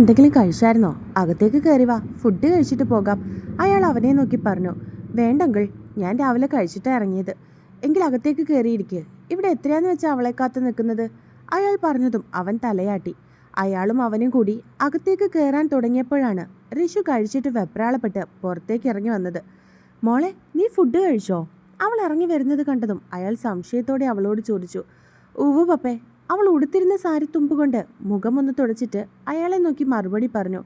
എന്തെങ്കിലും കഴിച്ചായിരുന്നോ? അകത്തേക്ക് കയറി വാ, ഫുഡ് കഴിച്ചിട്ട് പോകാം. അയാൾ അവനെ നോക്കി പറഞ്ഞു. വേണ്ടങ്കിൾ, ഞാൻ രാവിലെ കഴിച്ചിട്ടാണ് ഇറങ്ങിയത്. എങ്കിൽ അകത്തേക്ക് കയറിയിരിക്കുക. ഇവിടെ എത്രയാന്ന് വെച്ചാൽ അവളെ കാത്തു നിൽക്കുന്നത്? അയാൾ പറഞ്ഞതും അവൻ തലയാട്ടി. അയാളും അവനും കൂടി അകത്തേക്ക് കയറാൻ തുടങ്ങിയപ്പോഴാണ് ഋഷു കഴിച്ചിട്ട് വെപ്രാളപ്പെട്ട് പുറത്തേക്ക് ഇറങ്ങി വന്നത്. മോളെ, നീ ഫുഡ് കഴിച്ചോ? അവൾ ഇറങ്ങി വരുന്നത് കണ്ടതും അയാൾ സംശയത്തോടെ അവളോട് ചോദിച്ചു. ഉവ്വ് പപ്പേ. അവൾ ഉടുത്തിരുന്ന സാരി തുമ്പുകൊണ്ട് മുഖമൊന്ന് തുടച്ചിട്ട് അയാളെ നോക്കി മറുപടി പറഞ്ഞു.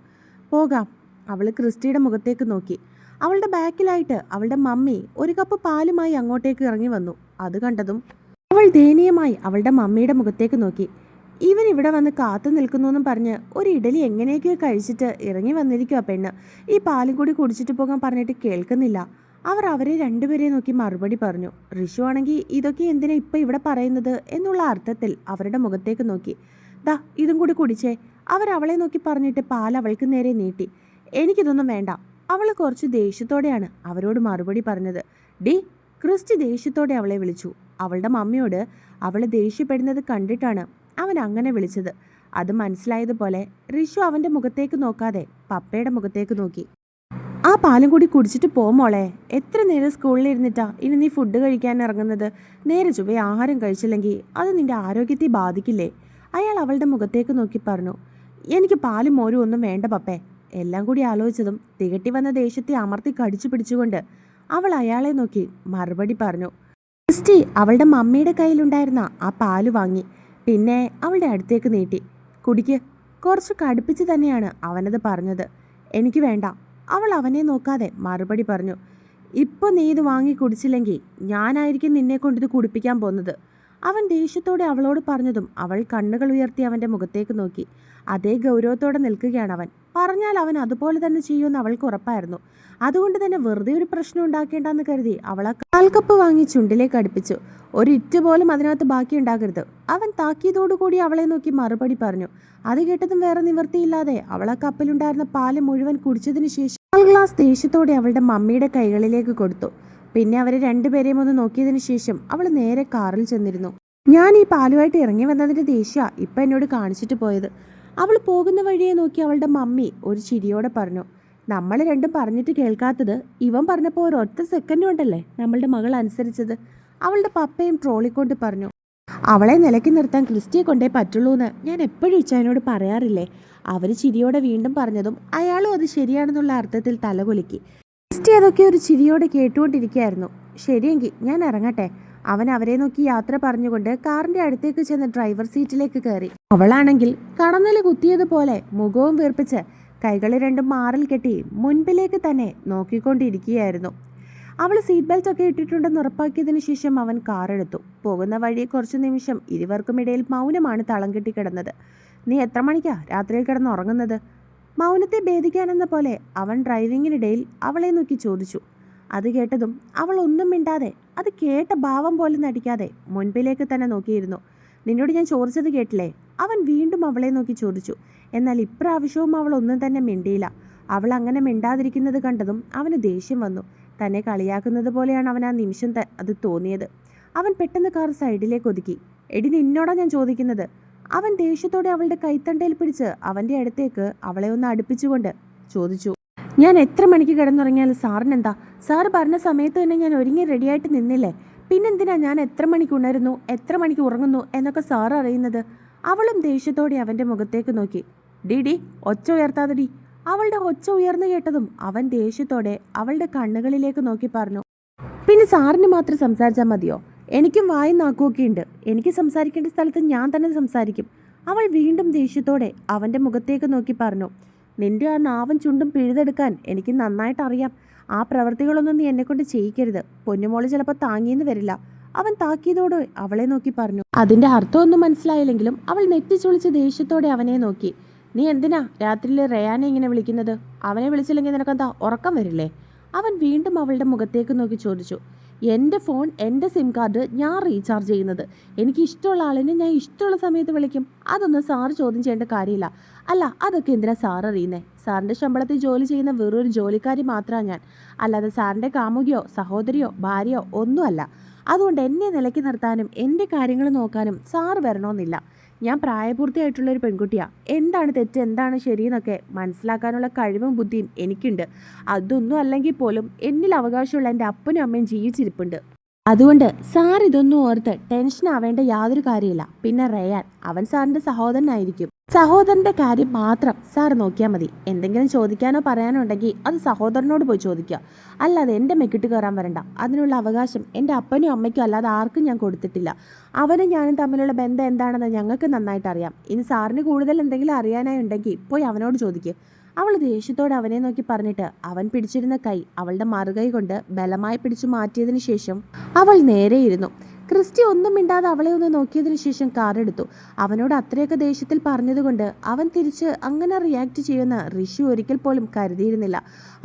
പോകാം. അവൾ ക്രിസ്റ്റിയുടെ മുഖത്തേക്ക് നോക്കി. അവളുടെ ബാക്കിലായിട്ട് അവളുടെ മമ്മി ഒരു കപ്പ് പാലുമായി അങ്ങോട്ടേക്ക് ഇറങ്ങി വന്നു. അത് കണ്ടതും അവൾ ദയനീയമായി അവളുടെ മമ്മിയുടെ മുഖത്തേക്ക് നോക്കി. ഇവൻ ഇവിടെ വന്ന് കാത്തു നിൽക്കുന്നു എന്നും പറഞ്ഞ് ഒരു ഇഡലി എങ്ങനെയൊക്കെയോ കഴിച്ചിട്ട് ഇറങ്ങി വന്നിരിക്കുക പെണ്ണ്. ഈ പാലും കൂടി കുടിച്ചിട്ട് പോകാൻ പറഞ്ഞിട്ട് കേൾക്കുന്നില്ല. അവർ അവരെ രണ്ടുപേരെ നോക്കി മറുപടി പറഞ്ഞു. ഋഷു ആണെങ്കിൽ ഇതൊക്കെ എന്തിനാ ഇപ്പം ഇവിടെ പറയുന്നത് എന്നുള്ള അർത്ഥത്തിൽ അവരുടെ മുഖത്തേക്ക് നോക്കി. ദാ ഇതും കൂടി കുടിച്ചേ. അവളെ നോക്കി പറഞ്ഞിട്ട് പാൽ അവൾക്ക് നേരെ നീട്ടി. എനിക്കിതൊന്നും വേണ്ട. അവൾ കുറച്ച് ദേഷ്യത്തോടെയാണ് അവരോട് മറുപടി പറഞ്ഞത്. ഡി, ക്രിസ്റ്റി ദേഷ്യത്തോടെ അവളെ വിളിച്ചു. അവളുടെ മമ്മിയോട് അവൾ ദേഷ്യപ്പെടുന്നത് കണ്ടിട്ടാണ് അവൻ അങ്ങനെ വിളിച്ചത്. അത് മനസ്സിലായതുപോലെ ഋഷു അവൻ്റെ മുഖത്തേക്ക് നോക്കാതെ പപ്പയുടെ മുഖത്തേക്ക് നോക്കി. ആ പാലും കൂടി കുടിച്ചിട്ട് മോളെ. എത്ര നേരം സ്കൂളിലിരുന്നിട്ടാ ഇനി നീ ഫുഡ് കഴിക്കാൻ ഇറങ്ങുന്നത്? നേരെ ചൊവ്വേ ആഹാരം കഴിച്ചില്ലെങ്കിൽ അത് നിന്റെ ആരോഗ്യത്തെ ബാധിക്കില്ലേ? അയാൾ അവളുടെ മുഖത്തേക്ക് നോക്കി പറഞ്ഞു. എനിക്ക് പാലും മോരും ഒന്നും വേണ്ട പപ്പേ. എല്ലാം കൂടി ആലോചിച്ചതും തികട്ടി വന്ന ദേഷ്യത്തെ അമർത്തി കടിച്ചു പിടിച്ചുകൊണ്ട് അവൾ അയാളെ നോക്കി മറുപടി പറഞ്ഞു. ക്രിസ്റ്റി അവളുടെ മമ്മിയുടെ കയ്യിലുണ്ടായിരുന്ന ആ പാല് വാങ്ങി. പിന്നെ അവളുടെ അടുത്തേക്ക് നീട്ടി. കുടിക്ക്. കുറച്ച് കടുപ്പിച്ച് തന്നെയാണ് അവനത് പറഞ്ഞത്. എനിക്ക് വേണ്ട. അവൾ അവനെ നോക്കാതെ മറുപടി പറഞ്ഞു. ഇപ്പോൾ നീ ഇത് വാങ്ങി കുടിച്ചില്ലെങ്കിൽ ഞാനായിരിക്കും നിന്നെ കൊണ്ടിത് കുടിപ്പിക്കാൻ പോകുന്നത്. അവൻ ദേഷ്യത്തോടെ അവളോട് പറഞ്ഞതും അവൾ കണ്ണുകൾ ഉയർത്തി അവൻ്റെ മുഖത്തേക്ക് നോക്കി. അതേ ഗൗരവത്തോടെ നിൽക്കുകയാണ് അവൻ. പറഞ്ഞാൽ അവൻ അതുപോലെ തന്നെ ചെയ്യുമെന്ന് അവൾക്ക് ഉറപ്പായിരുന്നു. അതുകൊണ്ട് തന്നെ വെറുതെ ഒരു പ്രശ്നം ഉണ്ടാക്കേണ്ടെന്ന് കരുതി അവൾ ആ കാൽക്കപ്പ് വാങ്ങി ചുണ്ടിലേക്ക് അടുപ്പിച്ചു. ഒരു ഇറ്റ് പോലും അതിനകത്ത് ബാക്കി ഉണ്ടാകരുത്. അവൻ താക്കീതോടുകൂടി അവളെ നോക്കി മറുപടി പറഞ്ഞു. അത് കേട്ടതും വേറെ നിവൃത്തിയില്ലാതെ അവൾ ആ കപ്പിലുണ്ടായിരുന്ന പാല് മുഴുവൻ കുടിച്ചതിന് ശേഷം ഗ്ലാസ് ദേഷ്യത്തോടെ അവളുടെ മമ്മിയുടെ കൈകളിലേക്ക് കൊടുത്തു. പിന്നെ അവരെ രണ്ടുപേരെയും ഒന്ന് നോക്കിയതിനു ശേഷം അവൾ നേരെ കാറിൽ ചെന്നിരുന്നു. ഞാൻ ഈ പാലുമായിട്ട് ഇറങ്ങി വന്നതിൻ്റെ ദേഷ്യ ഇപ്പം എന്നോട് കാണിച്ചിട്ട് പോയത്. അവൾ പോകുന്ന വഴിയെ നോക്കി അവളുടെ മമ്മി ഒരു ചിരിയോടെ പറഞ്ഞു. നമ്മൾ രണ്ടും പറഞ്ഞിട്ട് കേൾക്കാത്തത് ഇവൻ പറഞ്ഞപ്പോൾ ഒരൊറ്റ സെക്കൻഡ് കൊണ്ടല്ലേ നമ്മളുടെ മകൾ അനുസരിച്ചത്. അവളുടെ പപ്പയും ട്രോളിക്കൊണ്ട് പറഞ്ഞു. അവളെ നിലയ്ക്ക് നിർത്താൻ ക്രിസ്റ്റിയെ കൊണ്ടേ പറ്റുള്ളൂ എന്ന് ഞാൻ എപ്പോഴും ഇച്ചായനോട് പറയാറില്ലേ? അവർ ചിരിയോടെ വീണ്ടും പറഞ്ഞതും അയാളും അത് ശരിയാണെന്നുള്ള അർത്ഥത്തിൽ തലകുലുക്കി. ക്രിസ്റ്റി അതൊക്കെ ഒരു ചിരിയോടെ കേട്ടുകൊണ്ടിരിക്കുകയായിരുന്നു. ശരിയെങ്കിൽ ഞാൻ ഇറങ്ങട്ടെ. അവൻ അവരെ നോക്കി യാത്ര പറഞ്ഞുകൊണ്ട് കാറിന്റെ അടുത്തേക്ക് ചെന്ന് ഡ്രൈവർ സീറ്റിലേക്ക് കയറി. അവളാണെങ്കിൽ കടന്നല് കുത്തിയതുപോലെ മുഖവും വീർപ്പിച്ച് കൈകൾ രണ്ടും മാറിൽ കെട്ടി മുൻപിലേക്ക് തന്നെ നോക്കിക്കൊണ്ടിരിക്കുകയായിരുന്നു. അവൾ സീറ്റ് ബെൽറ്റ് ഒക്കെ ഇട്ടിട്ടുണ്ടെന്ന് ഉറപ്പാക്കിയതിനു ശേഷം അവൻ കാറെടുത്തു. പോകുന്ന വഴി കുറച്ചു നിമിഷം ഇരുവർക്കുമിടയിൽ മൗനമാണ് തളം കെട്ടിക്കിടന്നത്. നീ എത്ര മണിക്കാ രാത്രിയിൽ കിടന്ന് ഉറങ്ങുന്നത്? മൗനത്തെ ഭേദിക്കാനെന്ന പോലെ അവൻ ഡ്രൈവിങ്ങിനിടയിൽ അവളെ നോക്കി ചോദിച്ചു. അത് കേട്ടതും അവൾ ഒന്നും മിണ്ടാതെ, അത് കേട്ട ഭാവം പോലും നടിക്കാതെ മുൻപിലേക്ക് തന്നെ നോക്കിയിരുന്നു. നിന്നോട് ഞാൻ ചോദിച്ചത് കേട്ടില്ലേ? അവൻ വീണ്ടും അവളെ നോക്കി ചോദിച്ചു. എന്നാൽ ഇപ്രാവശ്യവും അവൾ ഒന്നും തന്നെ മിണ്ടിയില്ല. അവൾ അങ്ങനെ മിണ്ടാതിരിക്കുന്നത് കണ്ടതും അവന് ദേഷ്യം വന്നു. തന്നെ കളിയാക്കുന്നത് പോലെയാണ് അവൻ ആ നിമിഷം അത് തോന്നിയത്. അവൻ പെട്ടെന്ന് കാർ സൈഡിലേക്ക് ഒതുക്കി. എടി, നിന്നോടാ ഞാൻ ചോദിക്കുന്നത്. അവൻ ദേഷ്യത്തോടെ അവളുടെ കൈത്തണ്ടയിൽ പിടിച്ച് അവൻ്റെ അടുത്തേക്ക് അവളെ ഒന്ന് അടുപ്പിച്ചുകൊണ്ട് ചോദിച്ചു. ഞാൻ എത്ര മണിക്ക് കിടന്നുറങ്ങിയാലും സാറിനെന്താ? സാറ് പറഞ്ഞ സമയത്ത് തന്നെ ഞാൻ ഒരുങ്ങി റെഡിയായിട്ട് നിന്നില്ലേ? പിന്നെന്തിനാ ഞാൻ എത്ര മണിക്ക് ഉണരുന്നു, എത്ര മണിക്ക് ഉറങ്ങുന്നു എന്നൊക്കെ സാർ അറിയുന്നത്? അവളും ദേഷ്യത്തോടെ അവൻ്റെ മുഖത്തേക്ക് നോക്കി. ഡി ഒച്ച ഉയർത്താതെടി. അവളുടെ ഒച്ച ഉയർന്നു കേട്ടതും അവൻ ദേഷ്യത്തോടെ അവളുടെ കണ്ണുകളിലേക്ക് നോക്കി പറഞ്ഞു. പിന്നെ സാറിന് മാത്രം സംസാരിച്ചാൽ മതിയോ? എനിക്കും വായും നാക്കുമൊക്കെ ഉണ്ട്. എനിക്ക് സംസാരിക്കേണ്ട സ്ഥലത്ത് ഞാൻ തന്നെ സംസാരിക്കും. അവൾ വീണ്ടും ദേഷ്യത്തോടെ അവൻ്റെ മുഖത്തേക്ക് നോക്കി പറഞ്ഞു. നിന്റെ ആ നാവും ചുണ്ടും പിഴുതെടുക്കാൻ എനിക്ക് നന്നായിട്ട് അറിയാം. ആ പ്രവൃത്തികളൊന്നും നീ എന്നെക്കൊണ്ട് ചെയ്യിക്കരുത്. പൊന്നുമോള് ചിലപ്പോൾ താങ്ങിയെന്ന് വരില്ല. അവൻ താക്കിയതോടെ അവളെ നോക്കി പറഞ്ഞു. അതിൻ്റെ അർത്ഥമൊന്നും മനസ്സിലായില്ലെങ്കിലും അവൾ നെറ്റിച്ചൊളിച്ച് ദേഷ്യത്തോടെ അവനെ നോക്കി. നീ എന്തിനാ രാത്രിയിൽ റയാനെ ഇങ്ങനെ വിളിക്കുന്നത്? അവനെ വിളിച്ചില്ലെങ്കിൽ നിനക്കെന്താ ഉറക്കം വരില്ലേ? അവൻ വീണ്ടും അവളുടെ മുഖത്തേക്ക് നോക്കി ചോദിച്ചു. എൻ്റെ ഫോൺ, എൻ്റെ സിം കാർഡ് ഞാൻ റീചാർജ് ചെയ്യുന്നത്. എനിക്ക് ഇഷ്ടമുള്ള ആളിനെ ഞാൻ ഇഷ്ടമുള്ള സമയത്ത് വിളിക്കും. അതൊന്നും സാറ് ചോദ്യം ചെയ്യേണ്ട കാര്യമില്ല. അല്ല, അതൊക്കെ എന്തിനാ സാർ അറിയുന്നേ? സാറിൻ്റെ ശമ്പളത്തിൽ ജോലി ചെയ്യുന്ന വെറൊരു ജോലിക്കാരി മാത്രമാണ് ഞാൻ. അല്ലാതെ സാറിൻ്റെ കാമുകിയോ സഹോദരിയോ ഭാര്യയോ ഒന്നുമല്ല. അതുകൊണ്ട് എന്നെ നിലയ്ക്ക് നിർത്താനും എൻ്റെ കാര്യങ്ങൾ നോക്കാനും സാറ് വരണമെന്നില്ല. ഞാൻ പ്രായപൂർത്തിയായിട്ടുള്ളൊരു പെൺകുട്ടിയാണ്. എന്താണ് തെറ്റ്, എന്താണ് ശരിയെന്നൊക്കെ മനസ്സിലാക്കാനുള്ള കഴിവും ബുദ്ധിയും എനിക്കുണ്ട്. അതൊന്നും അല്ലെങ്കിൽ പോലും എന്നിൽ അവകാശമുള്ള എൻ്റെ അപ്പനും അമ്മയും ജീവിച്ചിരിപ്പുണ്ട്. അതുകൊണ്ട് സാർ ഇതൊന്നും ഓർത്ത് ടെൻഷൻ ആവേണ്ട യാതൊരു കാര്യമില്ല. പിന്നെ റയാൻ, അവൻ സാറിൻ്റെ സഹോദരനായിരിക്കും. സഹോദരൻ്റെ കാര്യം മാത്രം സാർ നോക്കിയാൽ മതി. എന്തെങ്കിലും ചോദിക്കാനോ പറയാനോ ഉണ്ടെങ്കിൽ അത് സഹോദരനോട് പോയി ചോദിക്കുക. അല്ലാതെ എൻ്റെ മെക്കിട്ട് കയറാൻ വരണ്ട. അതിനുള്ള അവകാശം എൻ്റെ അപ്പനും അമ്മയ്ക്കും അല്ലാതെ ആർക്കും ഞാൻ കൊടുത്തിട്ടില്ല. അവനും ഞാനും തമ്മിലുള്ള ബന്ധം എന്താണെന്ന് ഞങ്ങൾക്ക് നന്നായിട്ട് അറിയാം. ഇനി സാറിന് കൂടുതൽ എന്തെങ്കിലും അറിയാനായി ഉണ്ടെങ്കിൽ പോയി അവനോട് ചോദിക്കുക. അവൾ ദേഷ്യത്തോടെ അവനെ നോക്കി പറഞ്ഞിട്ട് അവൻ പിടിച്ചിരുന്ന കൈ അവളുടെ മറുകൈ കൊണ്ട് ബലമായി പിടിച്ചു മാറ്റിയതിനു ശേഷം അവൾ നേരെയിരുന്നു. ക്രിസ്റ്റി ഒന്നും മിണ്ടാതെ അവളെ ഒന്ന് നോക്കിയതിനു ശേഷം കാറെടുത്തു. അവനോട് അത്രയൊക്കെ ദേഷ്യത്തിൽ പറഞ്ഞതുകൊണ്ട് അവൻ തിരിച്ച് അങ്ങനെ റിയാക്ട് ചെയ്യുന്ന ഋഷി ഒരിക്കൽ പോലും കരുതിയിരുന്നില്ല.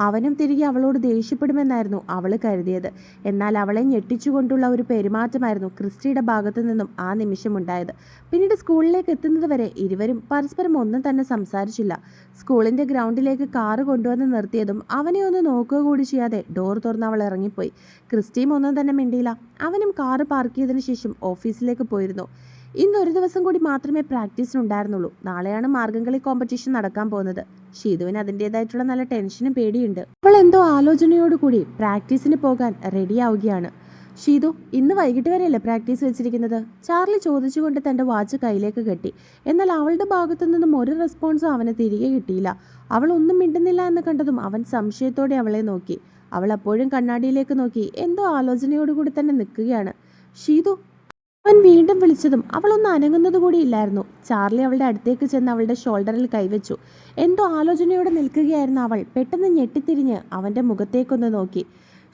അവനും തിരികെ അവളോട് ദേഷ്യപ്പെടുമെന്നായിരുന്നു അവൾ കരുതിയത്. എന്നാൽ അവളെ ഞെട്ടിച്ചുകൊണ്ടുള്ള ഒരു പെരുമാറ്റമായിരുന്നു ക്രിസ്റ്റിയുടെ ഭാഗത്തു നിന്നും ആ നിമിഷം ഉണ്ടായത്. പിന്നീട് സ്കൂളിലേക്ക് എത്തുന്നത് വരെ ഇരുവരും പരസ്പരം ഒന്നും തന്നെ സംസാരിച്ചില്ല. സ്കൂളിൻ്റെ ഗ്രൗണ്ടിലേക്ക് കാറ് കൊണ്ടുവന്ന് നിർത്തിയതും അവനെ ഒന്ന് നോക്കുക കൂടി ചെയ്യാതെ ഡോർ തുറന്ന് അവൾ ഇറങ്ങിപ്പോയി. ക്രിസ്റ്റിയും ഒന്നും തന്നെ മിണ്ടിയില്ല. അവനും കാറ് പാർക്ക് ചെയ്തതിനു ശേഷം ഓഫീസിലേക്ക് പോയിരുന്നു. ഇന്നൊരു ദിവസം കൂടി മാത്രമേ പ്രാക്ടീസിനുണ്ടായിരുന്നുള്ളൂ. നാളെയാണ് മാർഗംകളി കോമ്പറ്റീഷൻ നടക്കാൻ പോകുന്നത്. ഷീതുവിന് അതിൻ്റെതായിട്ടുള്ള നല്ല ടെൻഷനും പേടിയുണ്ട്. അവൾ എന്തോ ആലോചനയോടുകൂടി പ്രാക്ടീസിന് പോകാൻ റെഡിയാവുകയാണ്. ഷീതു, ഇന്ന് വൈകിട്ട് വരെയല്ലേ പ്രാക്ടീസ് വെച്ചിരിക്കുന്നത്? ചാർലി ചോദിച്ചുകൊണ്ട് തൻ്റെ വാച്ച് കയ്യിലേക്ക് കെട്ടി. എന്നാൽ അവളുടെ ഭാഗത്തു നിന്നും ഒരു റെസ്പോൺസും അവന് തിരികെ കിട്ടിയില്ല. അവൾ ഒന്നും മിണ്ടുന്നില്ല എന്ന് കണ്ടതും അവൻ സംശയത്തോടെ അവളെ നോക്കി. അവൾ അപ്പോഴും കണ്ണാടിയിലേക്ക് നോക്കി എന്തോ ആലോചനയോടുകൂടി തന്നെ നിൽക്കുകയാണ്. ഷീതു, അവൻ വീണ്ടും വിളിച്ചതും അവളൊന്ന് അനങ്ങുന്നത് കൂടി ഇല്ലായിരുന്നു. ചാർലി അവളുടെ അടുത്തേക്ക് ചെന്ന് അവളുടെ ഷോൾഡറിൽ കൈവച്ചു. എന്തോ ആലോചനയോടെ നിൽക്കുകയായിരുന്നു അവൾ. പെട്ടെന്ന് ഞെട്ടിത്തിരിഞ്ഞ് അവൻ്റെ മുഖത്തേക്കൊന്ന് നോക്കി.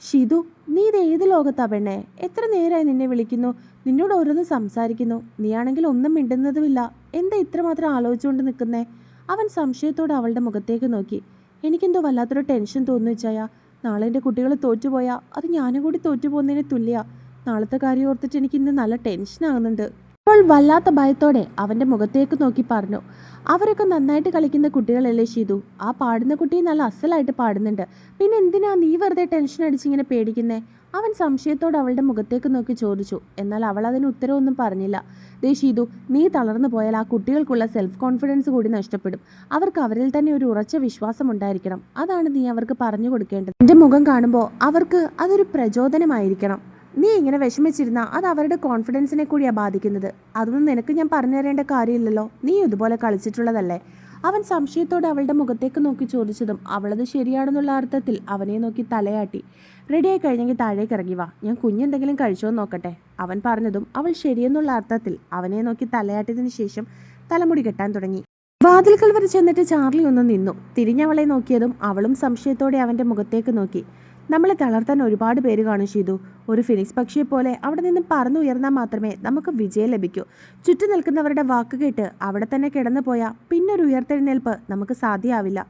ഷിതു, നീ ഇത് ഏത് ലോകത്താ പെണ്ണേ? എത്ര നേരമായി നിന്നെ വിളിക്കുന്നു, നിന്നോട് ഓരോന്ന് സംസാരിക്കുന്നു. നീയാണെങ്കിൽ ഒന്നും മിണ്ടുന്നതുമില്ല. എന്താ ഇത്രമാത്രം ആലോചിച്ചുകൊണ്ട് നിൽക്കുന്നേ? അവൻ സംശയത്തോടെ അവളുടെ മുഖത്തേക്ക് നോക്കി. എനിക്കെന്തോ വല്ലാത്തൊരു ടെൻഷൻ തോന്നുന്നു വെച്ചായാ. നാളെ എൻ്റെ കുട്ടികൾ തോറ്റുപോയാൽ അത് ഞാനും കൂടി തോറ്റുപോകുന്നതിന് തുല്യ. നാളത്തെ കാര്യം ഓർത്തിട്ട് എനിക്ക് ഇന്ന് നല്ല ടെൻഷനാകുന്നുണ്ട്. അവൾ വല്ലാത്ത ഭയത്തോടെ അവൻ്റെ മുഖത്തേക്ക് നോക്കി പറഞ്ഞു. അവരൊക്കെ നന്നായിട്ട് കളിക്കുന്ന കുട്ടികളല്ലേ ഷീതു? ആ പാടുന്ന കുട്ടി നല്ല അസലായിട്ട് പാടുന്നുണ്ട്. പിന്നെ എന്തിനാ നീ വെറുതെ ടെൻഷൻ അടിച്ചിങ്ങനെ പേടിക്കുന്നേ? അവൻ സംശയത്തോടെ അവളുടെ മുഖത്തേക്ക് നോക്കി ചോദിച്ചു. എന്നാൽ അവൾ അതിന് ഉത്തരവൊന്നും പറഞ്ഞില്ല. ദേ ഷീതു, നീ തളർന്നു പോയാൽ ആ കുട്ടികൾക്കുള്ള സെൽഫ് കോൺഫിഡൻസ് കൂടി നഷ്ടപ്പെടും. അവർക്ക് അവരിൽ തന്നെ ഒരു ഉറച്ച വിശ്വാസം ഉണ്ടായിരിക്കണം. അതാണ് നീ അവർക്ക് പറഞ്ഞു കൊടുക്കേണ്ടത്. എൻ്റെ മുഖം കാണുമ്പോൾ അവർക്ക് അതൊരു പ്രചോദനമായിരിക്കണം. നീ ഇങ്ങനെ വിഷമിച്ചിരുന്നാൽ അത് അവരുടെ കോൺഫിഡൻസിനെ കൂടിയാണ് ബാധിക്കുന്നത്. അതൊന്നും നിനക്ക് ഞാൻ പറഞ്ഞു തരേണ്ട കാര്യമില്ലല്ലോ. നീ ഇതുപോലെ കളിച്ചിട്ടുള്ളതല്ലേ? അവൻ സംശയത്തോടെ അവളുടെ മുഖത്തേക്ക് നോക്കി ചോദിച്ചതും അവളത് ശരിയാണെന്നുള്ള അർത്ഥത്തിൽ അവനെ നോക്കി തലയാട്ടി. റെഡിയായി കഴിഞ്ഞെങ്കിൽ താഴേക്ക് ഇറങ്ങി വാ, ഞാൻ കുഞ്ഞെന്തെങ്കിലും കഴിച്ചോ നോക്കട്ടെ. അവൻ പറഞ്ഞതും അവൾ ശരിയെന്നുള്ള അർത്ഥത്തിൽ അവനെ നോക്കി തലയാട്ടിയതിനു ശേഷം തലമുടി കെട്ടാൻ തുടങ്ങി. വാതിൽക്കൽ വരെ ചെന്നിട്ട് ചാർലി ഒന്ന് നിന്നു. തിരിഞ്ഞവളെ നോക്കിയതും അവളും സംശയത്തോടെ അവൻ്റെ മുഖത്തേക്ക് നോക്കി. നമ്മളെ തളർത്താൻ ഒരുപാട് പേര് കാണും ഷീതു. ഒരു ഫിനിക്സ് പക്ഷിയെ പോലെ അവിടെ നിന്നും പറന്നുയർന്നാൽ മാത്രമേ നമുക്ക് വിജയം ലഭിക്കൂ. ചുറ്റും നിൽക്കുന്നവരുടെ വാക്ക് കേട്ട് അവിടെ തന്നെ കിടന്നു പോയാൽ പിന്നൊരു ഉയർത്തെഴുന്നേൽപ്പ് നമുക്ക് സാധ്യമാവില്ല.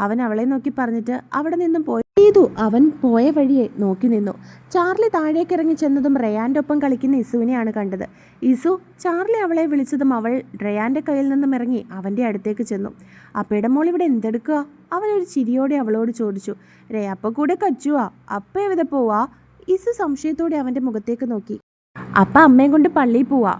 അവൻ അവളെ നോക്കി പറഞ്ഞിട്ട് അവിടെ നിന്നും പോയി. ഷീതു അവൻ പോയ വഴിയെ നോക്കി നിന്നു. ചാർലി താഴേക്ക് ഇറങ്ങി ചെന്നതും റയാൻ്റെ ഒപ്പം കളിക്കുന്ന ഇസുവിനെയാണ് കണ്ടത്. ഇസു, ചാർലി അവളെ വിളിച്ചതും അവൾ റയാൻ്റെ കയ്യിൽ നിന്നും ഇറങ്ങി അവൻ്റെ അടുത്തേക്ക് ചെന്നു. അപ്പയുടെ മോൾ ഇവിടെ എന്തെടുക്കുക? അവനൊരു ചിരിയോടെ അവളോട് ചോദിച്ചു. റേയപ്പ കൂടെ കച്ചുവാ, അപ്പ എവിടെ പോവാ? ഇസു സംശയത്തോടെ അവൻ്റെ മുഖത്തേക്ക് നോക്കി. അപ്പ അമ്മയും കൊണ്ട് പള്ളിയിൽ പോവാ.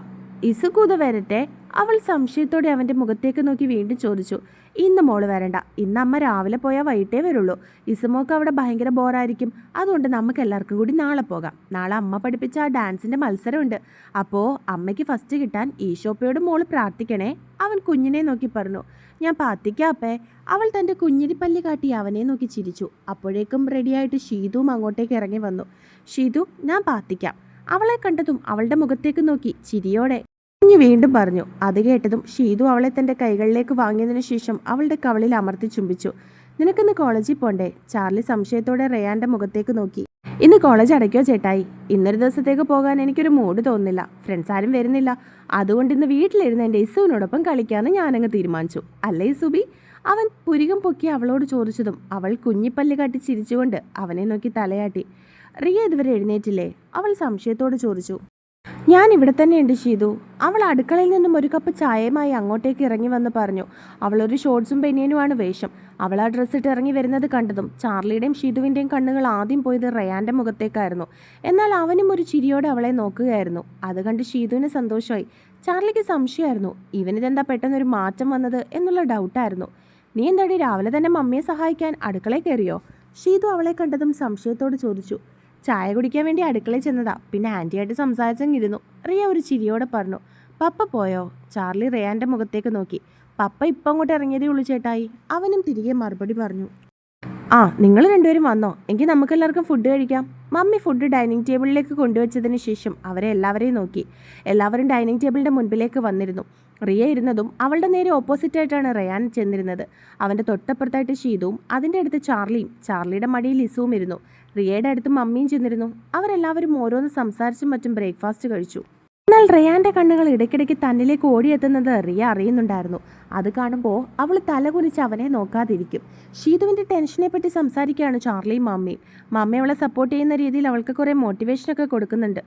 ഇസു കൂത വരട്ടെ? അവൾ സംശയത്തോടെ അവൻ്റെ മുഖത്തേക്ക് നോക്കി വീണ്ടും ചോദിച്ചു. ഇന്ന് മോള് വരണ്ട. ഇന്ന് അമ്മ രാവിലെ പോയാൽ വൈകിട്ടേ വരുള്ളൂ. ഇസുമോക്ക് അവിടെ ഭയങ്കര ബോറായിരിക്കും. അതുകൊണ്ട് നമുക്ക് എല്ലാവർക്കും കൂടി നാളെ പോകാം. നാളെ അമ്മ പഠിപ്പിച്ച ആ ഡാൻസിൻ്റെ മത്സരമുണ്ട്. അപ്പോൾ അമ്മയ്ക്ക് ഫസ്റ്റ് കിട്ടാൻ ഈശോപ്പയോട് മോള് പ്രാർത്ഥിക്കണേ. അവൻ കുഞ്ഞിനെ നോക്കി പറഞ്ഞു. ഞാൻ പ്രാർത്ഥിക്കാം അപ്പേ. അവൾ തൻ്റെ കുഞ്ഞിരിപ്പല്ലി കാട്ടി അവനെ നോക്കി ചിരിച്ചു. അപ്പോഴേക്കും റെഡിയായിട്ട് ഷീതുവും അങ്ങോട്ടേക്ക് ഇറങ്ങി വന്നു. ഷീതു, ഞാൻ പ്രാർത്ഥിക്കാം. അവളെ കണ്ടതും അവളുടെ മുഖത്തേക്ക് നോക്കി ചിരിയോടെ കുഞ്ഞ് വീണ്ടും പറഞ്ഞു. അത് കേട്ടതും ഷീതു അവളെ തൻ്റെ കൈകളിലേക്ക് വാങ്ങിയതിനു ശേഷം അവളുടെ കവളിൽ അമർത്തി ചുംബിച്ചു. നിനക്കിന്ന് കോളേജിൽ പോണ്ടേ? ചാർലി സംശയത്തോടെ റയാൻ്റെ മുഖത്തേക്ക് നോക്കി. ഇന്ന് കോളേജ് അടയ്ക്കോ ചേട്ടായി? ഇന്നൊരു ദിവസത്തേക്ക് പോകാൻ എനിക്കൊരു മൂഡ് തോന്നുന്നില്ല. ഫ്രണ്ട്സ് ആരും വരുന്നില്ല. അതുകൊണ്ട് ഇന്ന് വീട്ടിലിരുന്ന് എൻ്റെ ഇസുവിനോടൊപ്പം കളിക്കാമെന്ന് ഞാനങ്ങ് തീരുമാനിച്ചു. അല്ലേ ഇസുബി? അവൻ പുരികം പൊക്കി അവളോട് ചോദിച്ചതും അവൾ കുഞ്ഞിപ്പല്ല് കാട്ടി ചിരിച്ചുകൊണ്ട് അവനെ നോക്കി തലയാട്ടി. റിയ ഇതുവരെ എഴുന്നേറ്റില്ലേ? അവൾ സംശയത്തോട് ചോദിച്ചു. ഞാൻ ഇവിടെ തന്നെയുണ്ട് ഷീതു. അവൾ അടുക്കളയിൽ നിന്നും ഒരു കപ്പ് ചായയുമായി അങ്ങോട്ടേക്ക് ഇറങ്ങി വന്ന് പറഞ്ഞു. അവളൊരു ഷോർട്സും ബനിയനുമാണ് വേഷം. അവൾ ആ ഡ്രസ്സ് ഇട്ട് ഇറങ്ങി വരുന്നത് കണ്ടതും ചാർലിയുടെയും ഷീതുവിൻ്റെയും കണ്ണുകൾ ആദ്യം പോയത് റയാൻ്റെ മുഖത്തേക്കായിരുന്നു. എന്നാൽ അവനും ഒരു ചിരിയോടെ അവളെ നോക്കുകയായിരുന്നു. അത് കണ്ട് ഷീതുവിന് സന്തോഷമായി. ചാർലിക്ക് സംശയമായിരുന്നു, ഇവനിതെന്താ പെട്ടെന്നൊരു മാറ്റം വന്നത് എന്നുള്ള ഡൗട്ടായിരുന്നു. നീ എന്താടി രാവിലെ തന്നെ മമ്മിയെ സഹായിക്കാൻ അടുക്കളയിൽ കയറിയോ? ഷീതു അവളെ കണ്ടതും സംശയത്തോട് ചോദിച്ചു. ചായ കുടിക്കാൻ വേണ്ടി അടുക്കളയിൽ ചെന്നതാ, പിന്നെ ആൻറ്റിയായിട്ട് സംസാരിച്ചെങ്കിരുന്നു, റിയ ഒരു ചിരിയോടെ പറഞ്ഞു. പപ്പ പോയോ? ചാർലി റിയാൻ്റെ മുഖത്തേക്ക് നോക്കി. പപ്പ ഇപ്പം അങ്ങോട്ട് ഇറങ്ങിയതേ ഉള്ളൂ ചേട്ടായി. അവനും തിരികെ മറുപടി പറഞ്ഞു. ആ, നിങ്ങൾ രണ്ടുപേരും വന്നോ? എങ്കിൽ നമുക്കെല്ലാവർക്കും ഫുഡ് കഴിക്കാം. മമ്മി ഫുഡ് ഡൈനിങ് ടേബിളിലേക്ക് കൊണ്ടുവച്ചതിന് ശേഷം അവരെ എല്ലാവരെയും നോക്കി. എല്ലാവരും ഡൈനിങ് ടേബിളിൻ്റെ മുൻപിലേക്ക് വന്നിരുന്നു. റിയ ഇരുന്നതും അവളുടെ നേരെ ഓപ്പോസിറ്റായിട്ടാണ് റയാൻ ചെന്നിരുന്നത്. അവൻ്റെ തൊട്ടപ്പുറത്തായിട്ട് ഷീതുവും അതിൻ്റെ അടുത്ത് ചാർലിയും, ചാർലിയുടെ മടിയിൽ ലിസുവും ഇരുന്നു. റിയയുടെ അടുത്ത് മമ്മിയും ചെന്നിരുന്നു. അവരെല്ലാവരും ഓരോന്ന് സംസാരിച്ചും മറ്റും ബ്രേക്ക്ഫാസ്റ്റ് കഴിച്ചു. എന്നാൽ റിയാൻ്റെ കണ്ണുകൾ ഇടയ്ക്കിടയ്ക്ക് തന്നിലേക്ക് ഓടിയെത്തുന്നത് റിയ അറിയുന്നുണ്ടായിരുന്നു. അത് കാണുമ്പോൾ അവൾ തലകുനിച്ച് അവനെ നോക്കാതിരിക്കും. ഷീതുവിൻ്റെ ടെൻഷനെ പറ്റി സംസാരിക്കുകയാണ് ചാർലിയും മമ്മിയും. മമ്മി അവളെ സപ്പോർട്ട് ചെയ്യുന്ന രീതിയിൽ അവൾക്ക് കുറേ മോട്ടിവേഷനൊക്കെ കൊടുക്കുന്നുണ്ട്.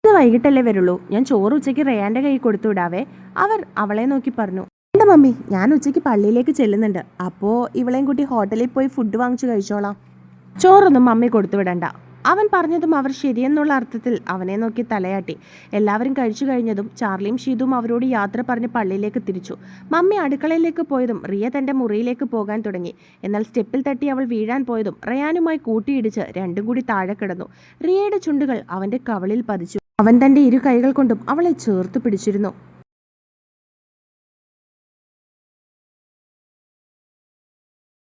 ഇത് വൈകിട്ടല്ലേ വരുള്ളൂ, ഞാൻ ചോറ് ഉച്ചയ്ക്ക് റയാൻ്റെ കൈ കൊടുത്തു വിടാവേ, അവർ അവളെ നോക്കി പറഞ്ഞു. എൻ്റെ മമ്മി, ഞാൻ ഉച്ചയ്ക്ക് പള്ളിയിലേക്ക് ചെല്ലുന്നുണ്ട്. അപ്പോൾ ഇവളെയും കൂട്ടി ഹോട്ടലിൽ പോയി ഫുഡ് വാങ്ങിച്ചു കഴിച്ചോളാം. ചോറൊന്നും മമ്മി കൊടുത്തു വിടണ്ട. അവൻ പറഞ്ഞതും അവർ ശരിയെന്നുള്ള അർത്ഥത്തിൽ അവനെ നോക്കി തലയാട്ടി. എല്ലാവരും കഴിച്ചു കഴിഞ്ഞതും ചാർലിയും ഷീതുവും അവരോട് യാത്ര പറഞ്ഞ് പള്ളിയിലേക്ക് തിരിച്ചു. മമ്മി അടുക്കളയിലേക്ക് പോയതും റിയ തൻ്റെ മുറിയിലേക്ക് പോകാൻ തുടങ്ങി. എന്നാൽ സ്റ്റെപ്പിൽ തട്ടി അവൾ വീഴാൻ പോയതും റയാനുമായി കൂട്ടിയിടിച്ച് രണ്ടും കൂടി താഴെ കിടന്നു. റിയയുടെ ചുണ്ടുകൾ അവൻ്റെ കവളിൽ പതിച്ചു. അവൻ തൻ്റെ ഇരു കൈകൾ കൊണ്ടും അവളെ ചേർത്ത് പിടിച്ചിരുന്നു.